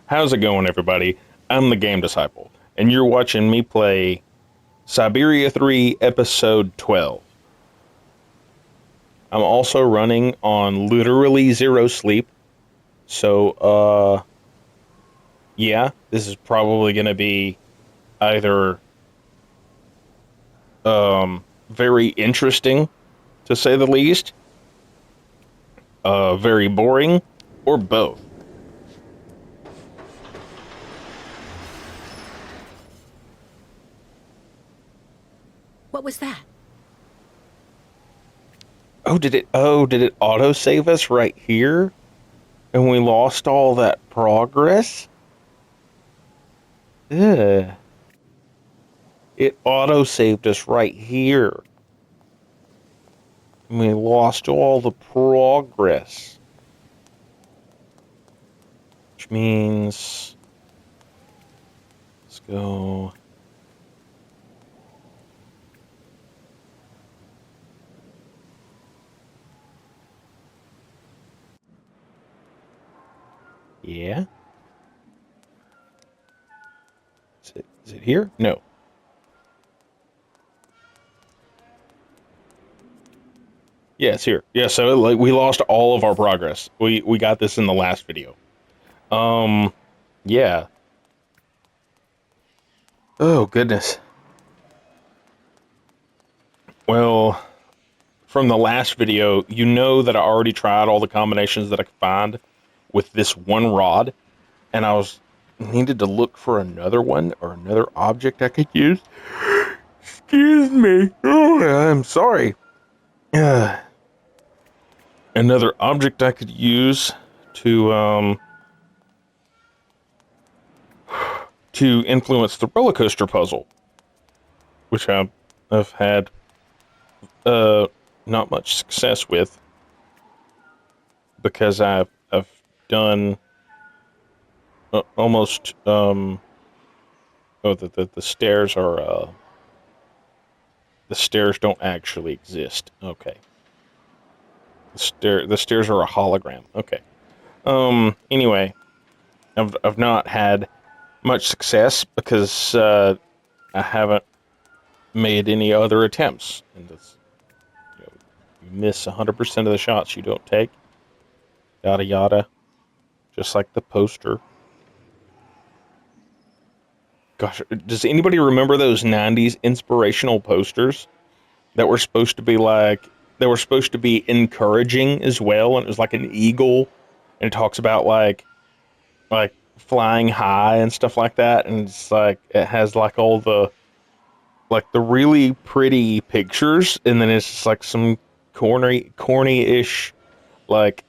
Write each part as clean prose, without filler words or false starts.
How's it going, everybody? I'm the Game Disciple, and you're watching me play Syberia 3 Episode 12. I'm also running on literally zero sleep, so, yeah, this is probably going to be either, very interesting, to say the least, very boring, or both. What was that? Oh, did it auto-save us right here? And we lost all that progress? Ugh. It auto-saved us right here. And we lost all the progress. Which means... Let's go... Yeah? Is it here? No. Yeah, it's here. Yeah, so like we lost all of our progress. We got this in the last video. Yeah. Oh, goodness. Well, from the last video, you know that I already tried all the combinations that I could find with this one rod, and I needed to look for another one or another object I could use. Excuse me. Oh, I'm sorry. Another object I could use to influence the roller coaster puzzle, which I've had not much success with because I've done almost the stairs are the stairs don't actually exist. Okay. The stairs are a hologram. Okay. Anyway, I've not had much success because I haven't made any other attempts. And it's, you miss 100% of the shots you don't take. Yada yada. Just like the poster. Gosh, does anybody remember those 90s inspirational posters that were supposed to be encouraging as well, and it was like an eagle, and it talks about like flying high and stuff like that, and it's like it has like all the really pretty pictures, and then it's just like some corny-ish like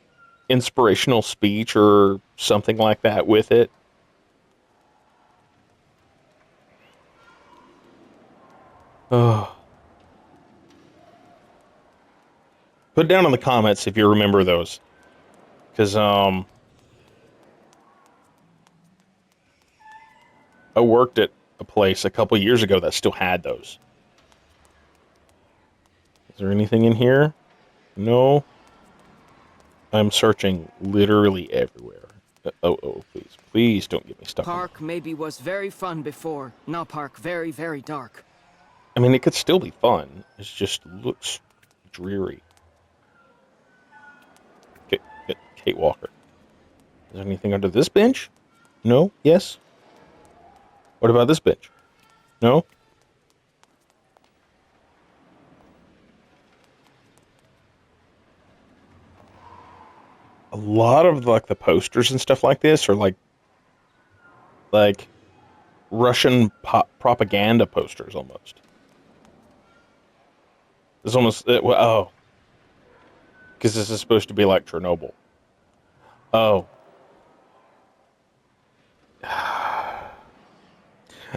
inspirational speech or something like that with it. Oh. Put down in the comments if you remember those, because I worked at a place a couple years ago that still had those. Is there anything in here? No. I'm searching literally everywhere. Please don't get me stuck. Park maybe was very fun before. Now park very, very dark. I mean, it could still be fun. It just looks dreary. Kate Walker. Is there anything under this bench? No? Yes? What about this bench? No? A lot of like the posters and stuff like this are like Russian propaganda posters almost. It's almost oh, because this is supposed to be like Chernobyl. Oh.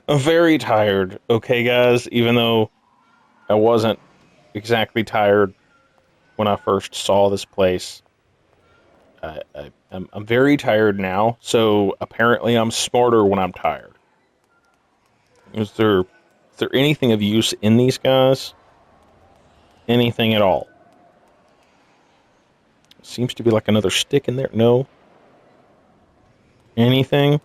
I'm very tired, okay, guys? Even though I wasn't exactly tired when I first saw this place. I'm very tired now, so apparently I'm smarter when I'm tired. Is there anything of use in these guys? Anything at all? Seems to be like another stick in there. No. Anything?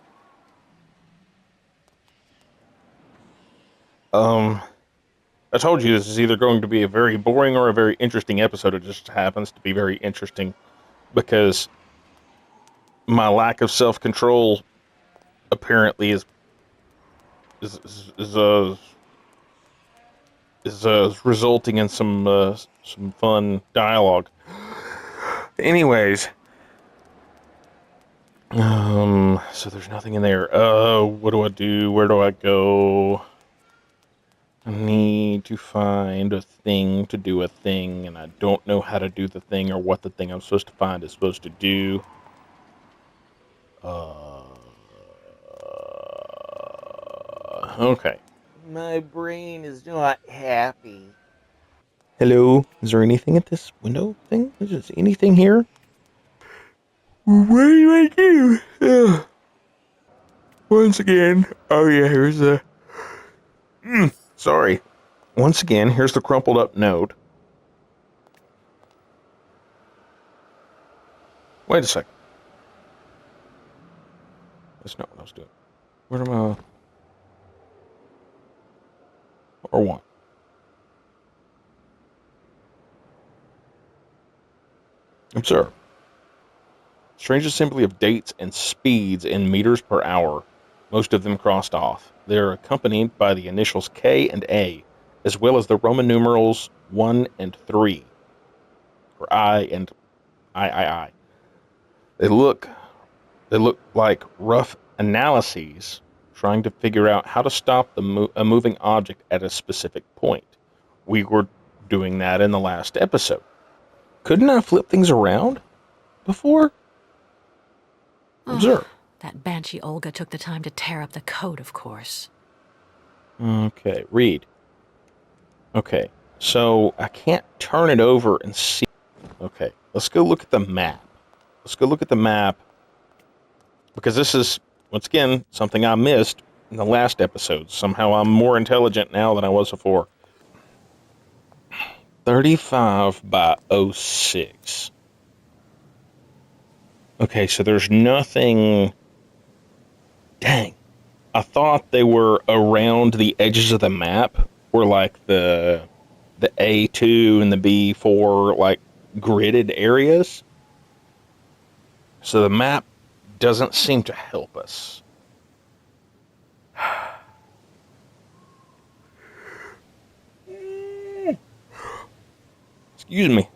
I told you this is either going to be a very boring or a very interesting episode. It just happens to be very interesting because my lack of self control apparently is is is, uh, is resulting in some fun dialogue. Anyways, so there's nothing in there. What do I do? Where do I go? I need to find a thing to do a thing, and I don't know how to do the thing or what the thing I'm supposed to find is supposed to do. Okay. My brain is not happy. Hello? Is there anything at this window thing? Is there anything here? What do I do? Once again. Oh, yeah, here's the. Sorry. Once again, here's the crumpled up note. Wait a second. That's not what I was doing. Where am I? Or one. Observe. Strange assembly of dates and speeds in meters per hour. Most of them crossed off. They are accompanied by the initials K and A, as well as the Roman numerals 1 and 3, or I and I. They look like rough analyses trying to figure out how to stop a moving object at a specific point. We were doing that in the last episode. Couldn't I flip things around before? Observe. That banshee Olga took the time to tear up the code, of course. Okay, read. Okay, so I can't turn it over and see. Okay, let's go look at the map. Let's go look at the map, because this is, once again, something I missed in the last episode. Somehow I'm more intelligent now than I was before. 35 by 06. Okay, so there's nothing. Dang. I thought they were around the edges of the map, where like the A2 and the B4 like gridded areas. So the map doesn't seem to help us. Excuse me.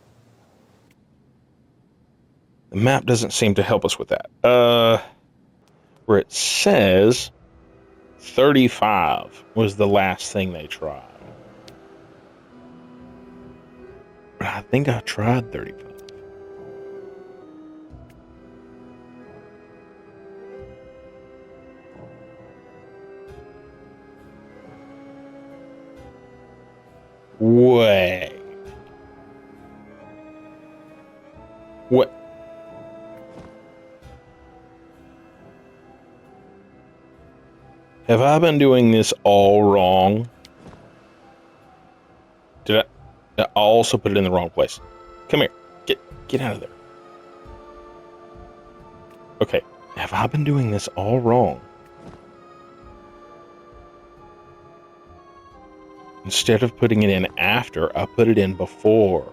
The map doesn't seem to help us with that. Where it says 35 was the last thing they tried. But I think I tried 35. Wait. What? Have I been doing this all wrong? Did I also put it in the wrong place? Come here. Get out of there. Okay. Have I been doing this all wrong? Instead of putting it in after, I put it in before.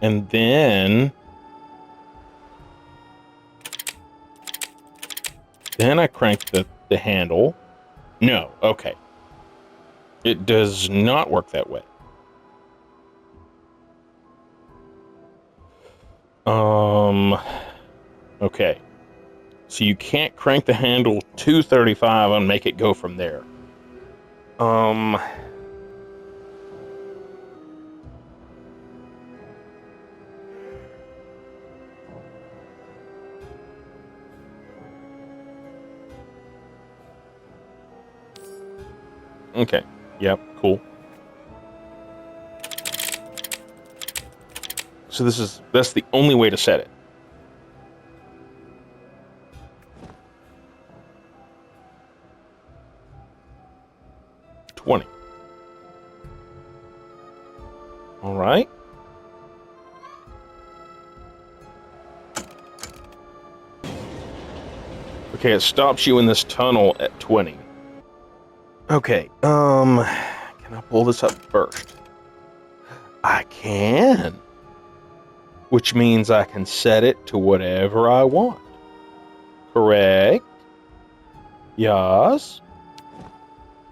And then I cranked the handle. No, okay. It does not work that way. Okay. So you can't crank the handle to 35 and make it go from there. Okay. Yep, cool. So that's the only way to set it. $20. All right. Okay, it stops you in this tunnel at 20. Okay, can I pull this up first? I can. Which means I can set it to whatever I want. Correct? Yes.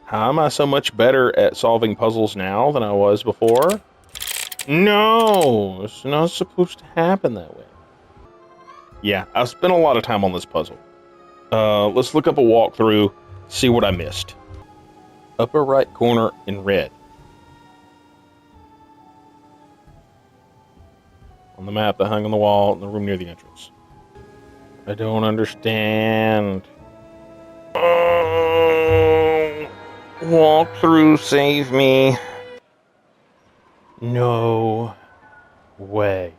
How am I so much better at solving puzzles now than I was before? No! It's not supposed to happen that way. Yeah, I've spent a lot of time on this puzzle. Let's look up a walkthrough, see what I missed. Upper right corner in red. On the map that hung on the wall in the room near the entrance. I don't understand. Walkthrough, save me. No way.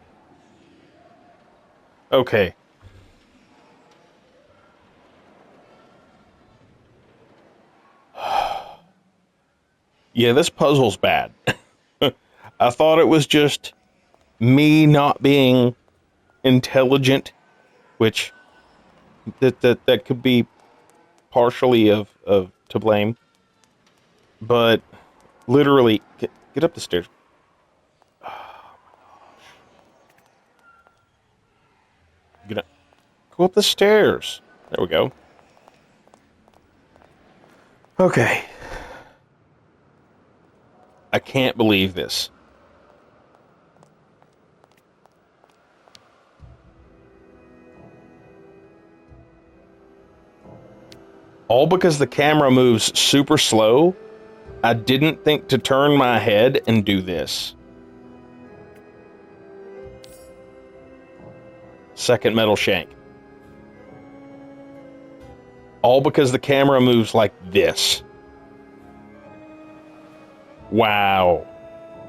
Okay. Yeah, this puzzle's bad. I thought it was just me not being intelligent, which that could be partially of to blame. But literally, get up the stairs. Get up. Go up the stairs. There we go. Okay. I can't believe this. All because the camera moves super slow, I didn't think to turn my head and do this. Second metal shank. All because the camera moves like this. Wow.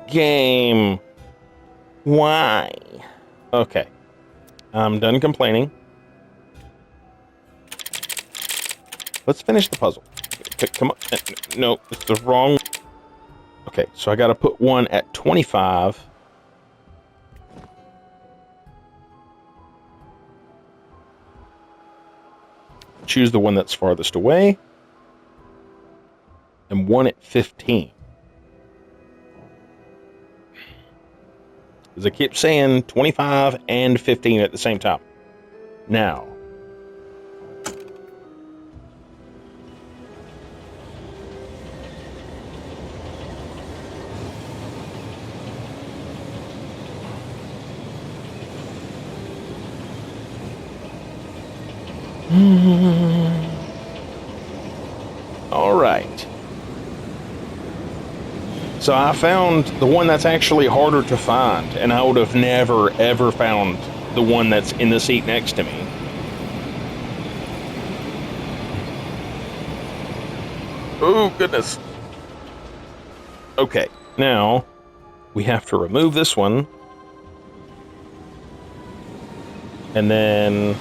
Game. Why? Okay. I'm done complaining. Let's finish the puzzle. Come on. No, it's the wrong... Okay, so I gotta put one at 25. Choose the one that's farthest away. And one at 15. Because I keep saying 25 and 15 at the same time. Now. All right. So I found the one that's actually harder to find, and I would have never, ever found the one that's in the seat next to me. Oh, goodness. Okay, now we have to remove this one. And then...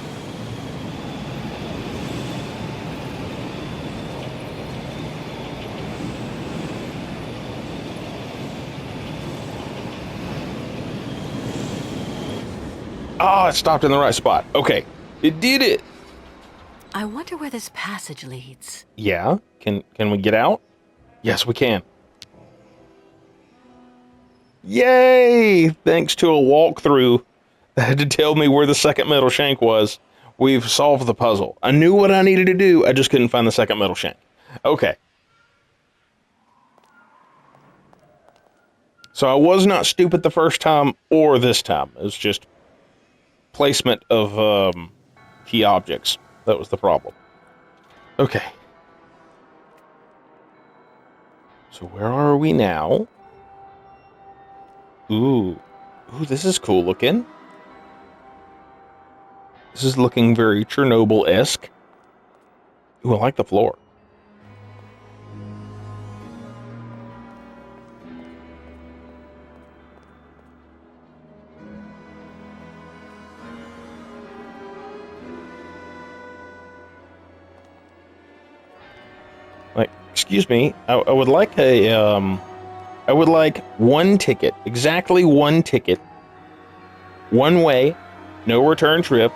Oh, it stopped in the right spot. Okay, it did it. I wonder where this passage leads. Yeah, can we get out? Yes, we can. Yay! Thanks to a walkthrough that had to tell me where the second metal shank was, we've solved the puzzle. I knew what I needed to do, I just couldn't find the second metal shank. Okay. So I was not stupid the first time or this time. It was just placement of key objects. That was the problem. Okay. So where are we now? Ooh, this is cool looking. This is looking very Chernobyl-esque. Ooh, I like the floor. Like, excuse me, I would like I would like one ticket, exactly one ticket, one way, no return trip,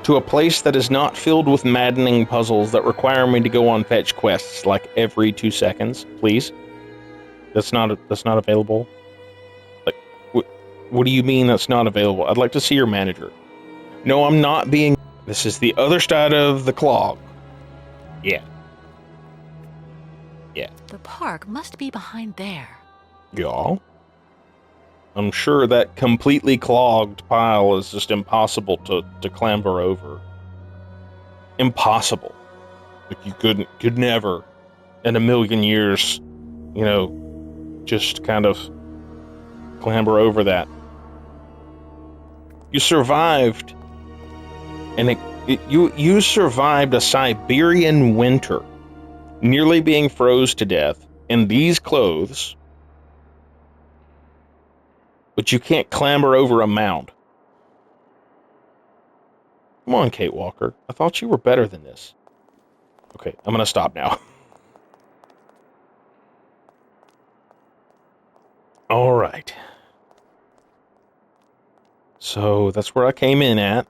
To a place that is not filled with maddening puzzles that require me to go on fetch quests like every 2 seconds, please. That's not available. Like, what do you mean that's not available? I'd like to see your manager. No, I'm not being... This is the other side of the clog. Yeah. Yeah. The park must be behind there. Yeah. I'm sure that completely clogged pile is just impossible to clamber over. Impossible. Like you could never in a million years, just kind of clamber over that. You survived, and you survived a Siberian winter, nearly being froze to death in these clothes, but you can't clamber over a mound. Come on, Kate Walker. I thought you were better than this. Okay, I'm gonna stop now. All right. So that's where I came in at.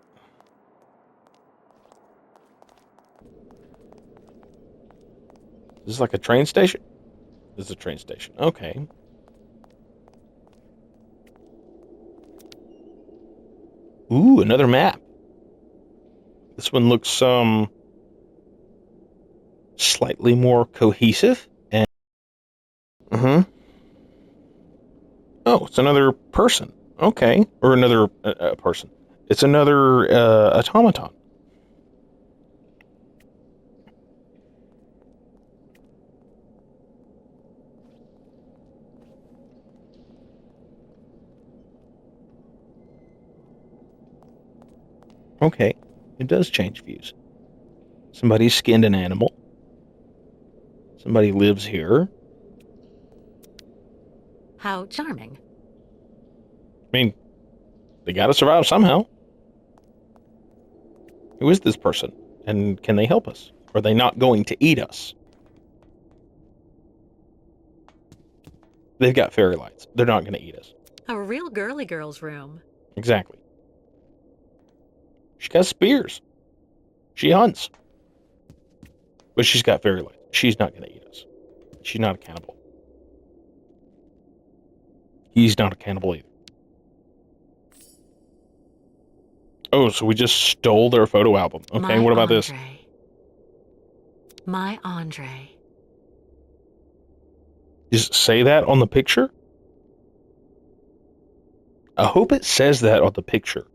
This is like a train station? This is a train station. Okay. Ooh, another map. This one looks slightly more cohesive and Oh, it's another person. Okay, or another person. It's another automaton. Okay, it does change views. Somebody skinned an animal. Somebody lives here. How charming. I mean, they gotta survive somehow. Who is this person? And can they help us? Are they not going to eat us? They've got fairy lights. They're not gonna eat us. A real girly girl's room. Exactly. She got spears. She hunts. But she's got fairy lights. She's not gonna eat us. She's not a cannibal. He's not a cannibal either. Oh, so we just stole their photo album. Okay, what about this? My Andre. Does it say that on the picture? I hope it says that on the picture.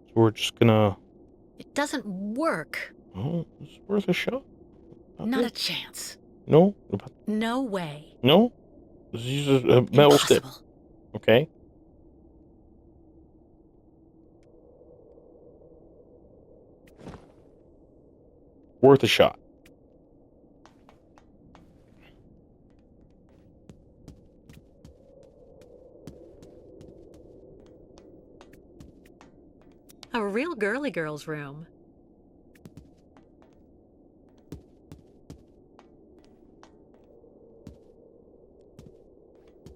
So we're just gonna... It doesn't work. Oh, it's worth a shot. Not a chance. No? No way. No? Let's use a metal stick. Okay. Worth a shot. A real girly girl's room.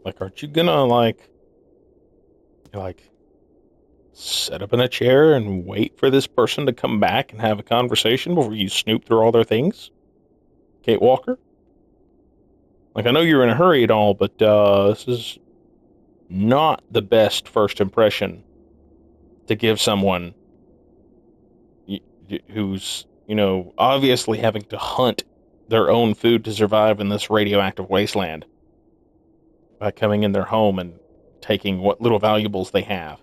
Like, aren't you gonna, like, set up in a chair and wait for this person to come back and have a conversation before you snoop through all their things? Kate Walker? Like, I know you're in a hurry and all, but this is not the best first impression to give someone who's, obviously having to hunt their own food to survive in this radioactive wasteland by coming in their home and taking what little valuables they have.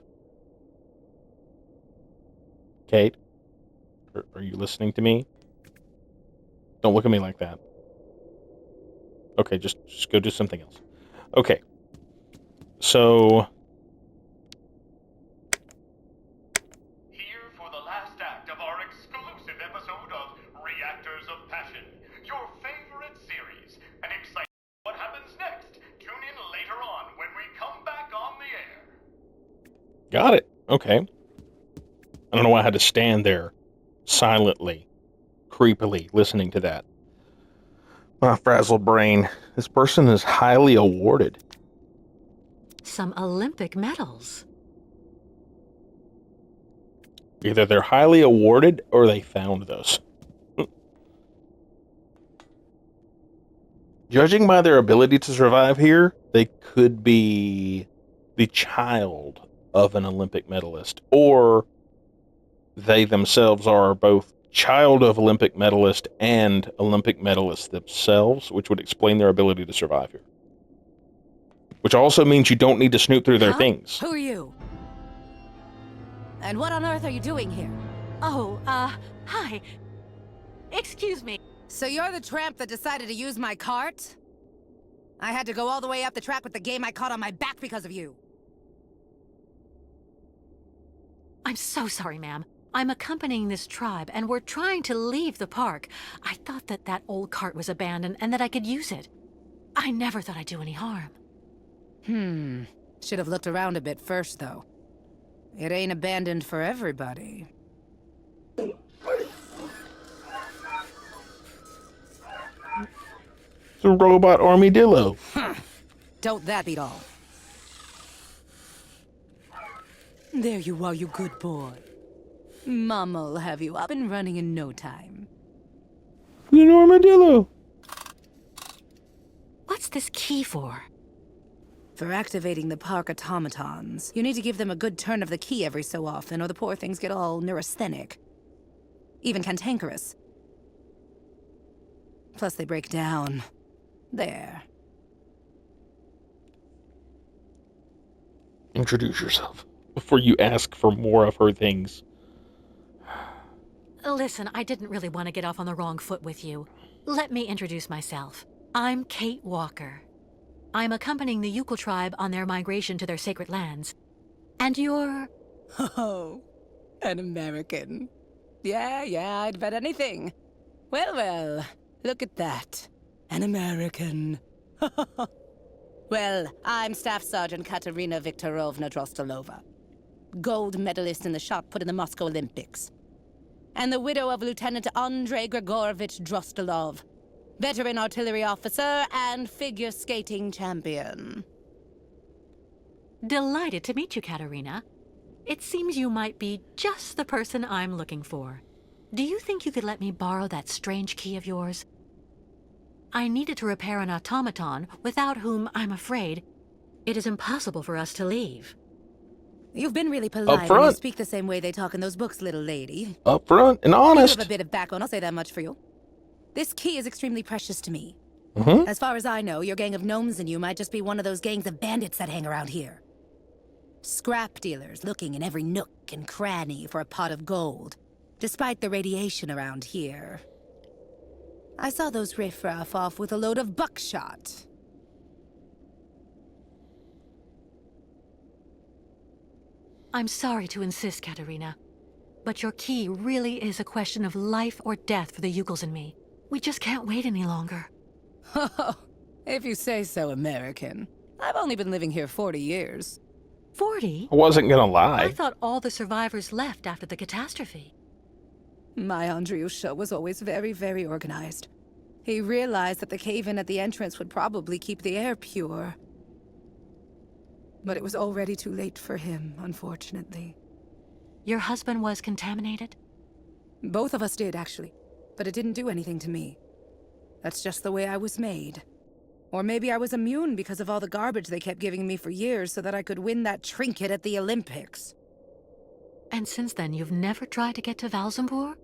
Kate, are you listening to me? Don't look at me like that. Okay, just go do something else. Okay. So... Here for the last act of our exclusive episode of Reactors of Passion, your favorite series. And excited what happens next. Tune in later on when we come back on the air. Got it. Okay. I don't know why I had to stand there silently, creepily listening to that. My frazzled brain. This person is highly awarded. Some Olympic medals. Either they're highly awarded or they found those. Judging by their ability to survive here, they could be the child of an Olympic medalist, or they themselves are both child of Olympic medalist and Olympic medalists themselves, which would explain their ability to survive here. Which also means you don't need to snoop through their things. Who are you? And what on earth are you doing here? Oh, hi. Excuse me. So you're the tramp that decided to use my cart? I had to go all the way up the track with the game I caught on my back because of you. I'm so sorry, ma'am. I'm accompanying this tribe, and we're trying to leave the park. I thought that old cart was abandoned and that I could use it. I never thought I'd do any harm. Should have looked around a bit first, though. It ain't abandoned for everybody. It's a robot armadillo. Don't that beat all? There you are, you good boy. Mama'll have you up and running in no time. An armadillo. What's this key for? For activating the park automatons, you need to give them a good turn of the key every so often, or the poor things get all neurasthenic. Even cantankerous. Plus they break down. There. Introduce yourself before you ask for more of her things. Listen, I didn't really want to get off on the wrong foot with you. Let me introduce myself. I'm Kate Walker. I'm accompanying the Yukon tribe on their migration to their sacred lands. And you're... Oh, an American. Yeah, I'd bet anything. Well, look at that. An American. Well, I'm Staff Sergeant Katerina Viktorovna Drostelova. Gold medalist in the shot put in the Moscow Olympics. And the widow of Lieutenant Andrei Grigorovich Drostelov. Veteran artillery officer and figure skating champion. Delighted to meet you, Katerina. It seems you might be just the person I'm looking for. Do you think you could let me borrow that strange key of yours? I needed to repair an automaton, without whom, I'm afraid, it is impossible for us to leave. You've been really polite and you speak the same way they talk in those books, little lady. Upfront and honest. You have a bit of backbone, I'll say that much for you. This key is extremely precious to me. As far as I know, your gang of gnomes and you might just be one of those gangs of bandits that hang around here. Scrap dealers looking in every nook and cranny for a pot of gold, despite the radiation around here. I saw those riffraff off with a load of buckshot. I'm sorry to insist, Katerina, but your key really is a question of life or death for the Yukos and me. We just can't wait any longer. If you say so, American. I've only been living here 40 years. 40? I wasn't gonna lie. I thought all the survivors left after the catastrophe. My Andriusha was always very, very organized. He realized that the cave-in at the entrance would probably keep the air pure. But it was already too late for him, unfortunately. Your husband was contaminated? Both of us did, actually. But it didn't do anything to me. That's just the way I was made. Or maybe I was immune because of all the garbage they kept giving me for years so that I could win that trinket at the Olympics. And since then, you've never tried to get to Valzambur?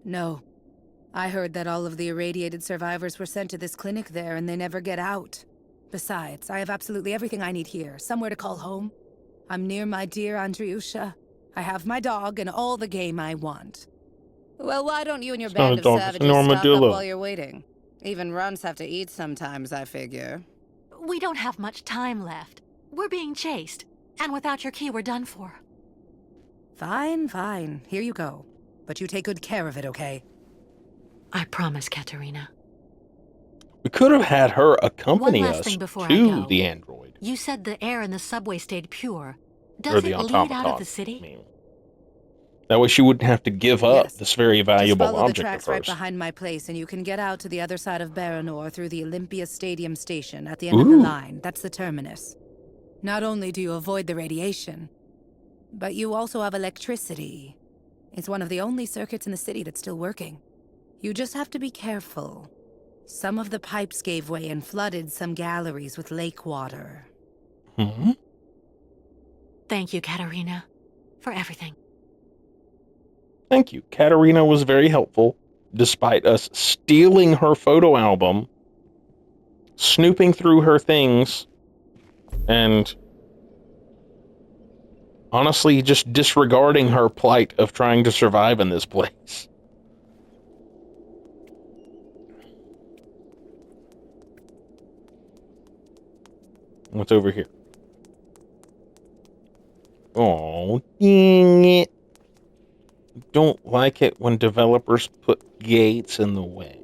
No. I heard that all of the irradiated survivors were sent to this clinic there and they never get out. Besides, I have absolutely everything I need here. Somewhere to call home. I'm near my dear Andriusha. I have my dog and all the game I want. Well, why don't you and your band of savages stock up while you're waiting? Even runts have to eat sometimes, I figure. We don't have much time left. We're being chased. And without your key, we're done for. Fine. Here you go. But you take good care of it, okay? I promise, Katerina. We could have had her accompany One last us thing before I to go. the android. You said the air in the subway stayed pure. Or Does the it lead automaton. out of the city? I mean, that way she wouldn't have to give up this very valuable Just follow the object tracks of hers. right behind my place, and you can get out to the other side of Baranor through the Olympia Stadium station at the end of the line. That's the terminus. Not only do you avoid the radiation, but you also have electricity. It's one of the only circuits in the city that's still working. You just have to be careful. Some of the pipes gave way and flooded some galleries with lake water. Hmm? Thank you, Katerina, for everything. Thank you. Katerina was very helpful, despite us stealing her photo album, snooping through her things, and honestly just disregarding her plight of trying to survive in this place. What's over here? Oh, dang it. Don't like it when developers put gates in the way.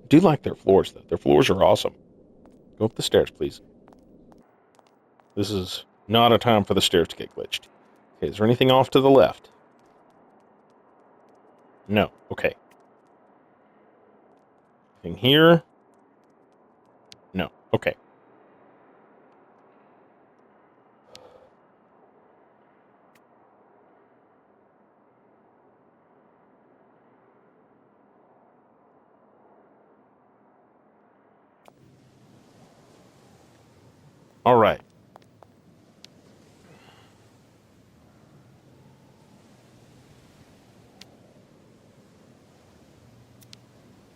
Do like their floors, though. Their floors are awesome. Go up the stairs, please. This is not a time for the stairs to get glitched. Okay, is there anything off to the left? No. Okay. Anything here? No. Okay. All right.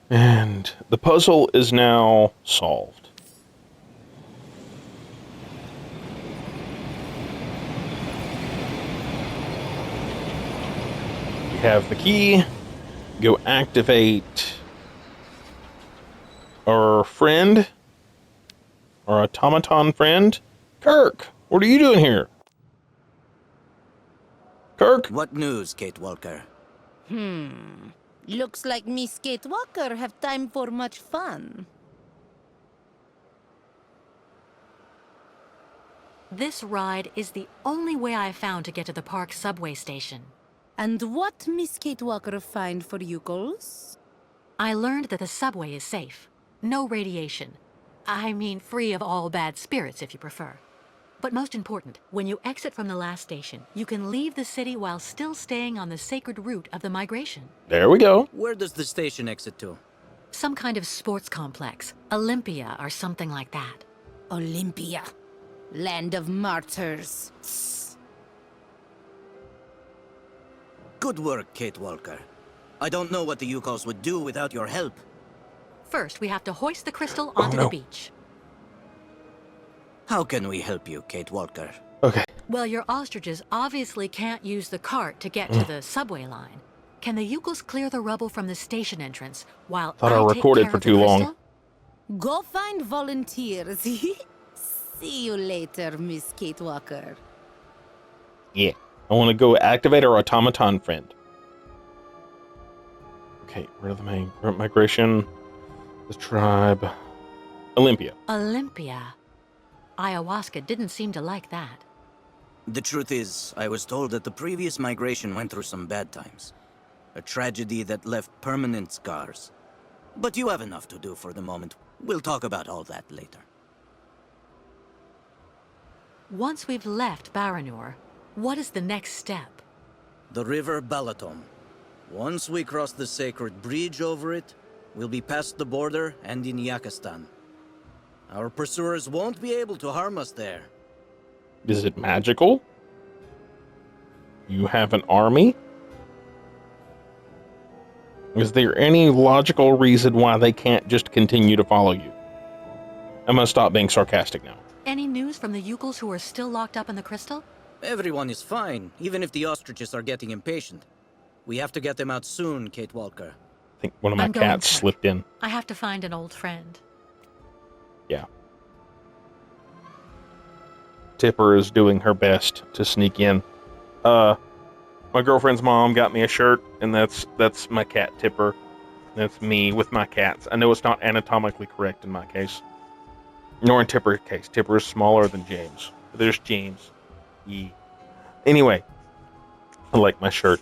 And the puzzle is now solved. We have the key. Go activate our friend, our automaton friend. Kirk, what are you doing here? Kirk? What news, Kate Walker? Looks like Miss Kate Walker have time for much fun. This ride is the only way I've found to get to the park subway station. And what Miss Kate Walker find for you girls? I learned that the subway is safe. No radiation. I mean, free of all bad spirits, if you prefer. But most important, when you exit from the last station, you can leave the city while still staying on the sacred route of the migration. There we go. Where does the station exit to? Some kind of sports complex. Olympia or something like that. Olympia. Land of martyrs. Good work, Kate Walker. I don't know what the Yukos would do without your help. First, we have to hoist the crystal onto no. the beach. How can we help you, Kate Walker? Okay. Well, your ostriches obviously can't use the cart to get to the subway line. Can the Yukos clear the rubble from the station entrance while Thought I take recorded care for of the too long. crystal? Go find volunteers. See you later, Miss Kate Walker. Yeah. I want to go activate our automaton friend. Okay, where are the main migration? The tribe. Olympia. Olympia. Ayahuasca didn't seem to like that. The truth is, I was told that the previous migration went through some bad times. A tragedy that left permanent scars. But you have enough to do for the moment. We'll talk about all that later. Once we've left Baranur, what is the next step? The River Balaton. Once we cross the sacred bridge over it, we'll be past the border and in Yakistan. Our pursuers won't be able to harm us there. Is it magical? You have an army? Is there any logical reason why they can't just continue to follow you? I'm gonna stop being sarcastic now. Any news from the Yukos who are still locked up in the crystal? Everyone is fine, even if the ostriches are getting impatient. We have to get them out soon, Kate Walker. I think one of my I'm going, cats Kirk. slipped in. I have to find an old friend. Yeah. Tipper is doing her best to sneak in. My girlfriend's mom got me a shirt, and that's my cat Tipper. That's me with my cats. I know it's not anatomically correct in my case. Nor in Tipper's case. Tipper is smaller than James. There's James. Anyway, I like my shirt.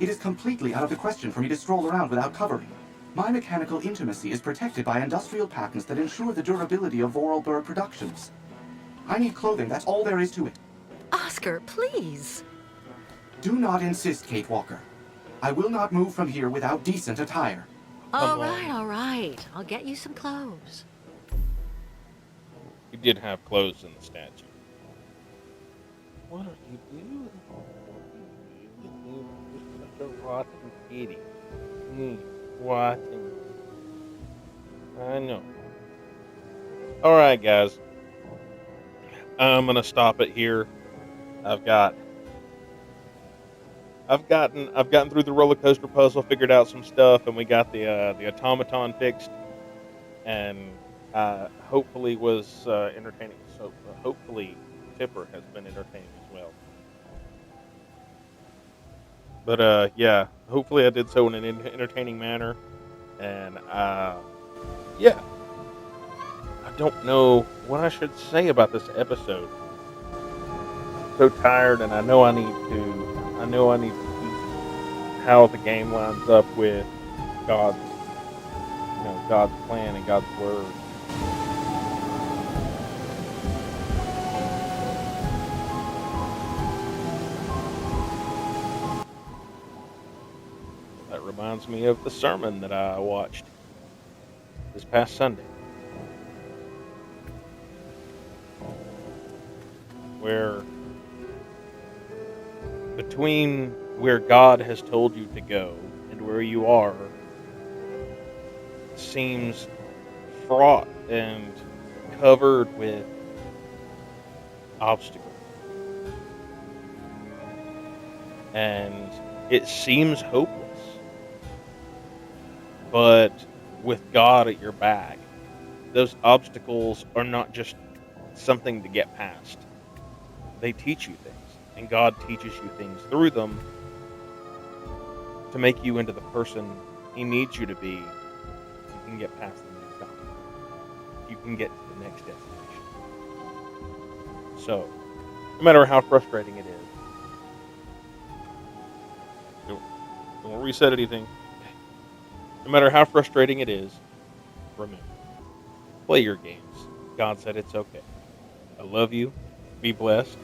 It is completely out of the question for me to stroll around without covering. My mechanical intimacy is protected by industrial patents that ensure the durability of Vorarlberg productions. I need clothing, that's all there is to it. Oscar, please. Do not insist, Kate Walker. I will not move from here without decent attire. All Come right, on. all right. I'll get you some clothes. He did have clothes in the statue. What are you doing? You're such a rotten kitty. Rotten. I know. Alright, guys. I'm gonna stop it here. I've gotten through the roller coaster puzzle, figured out some stuff, and we got the automaton fixed, and hopefully was entertaining. So hopefully Tipper has been entertaining as well. But yeah, hopefully I did so in an entertaining manner, and yeah, I don't know what I should say about this episode. So tired, and I know I need to keep how the game lines up with God's, God's plan and God's word. That reminds me of the sermon that I watched this past Sunday, where between where God has told you to go and where you are seems fraught and covered with obstacles. And it seems hopeless. But with God at your back, those obstacles are not just something to get past. They teach you things. And God teaches you things through them to make you into the person He needs you to be. You can get past the next obstacle. You can get to the next destination. So, no matter how frustrating it is, don't reset anything. No matter how frustrating it is, remember, play your games. God said it's okay. I love you. Be blessed.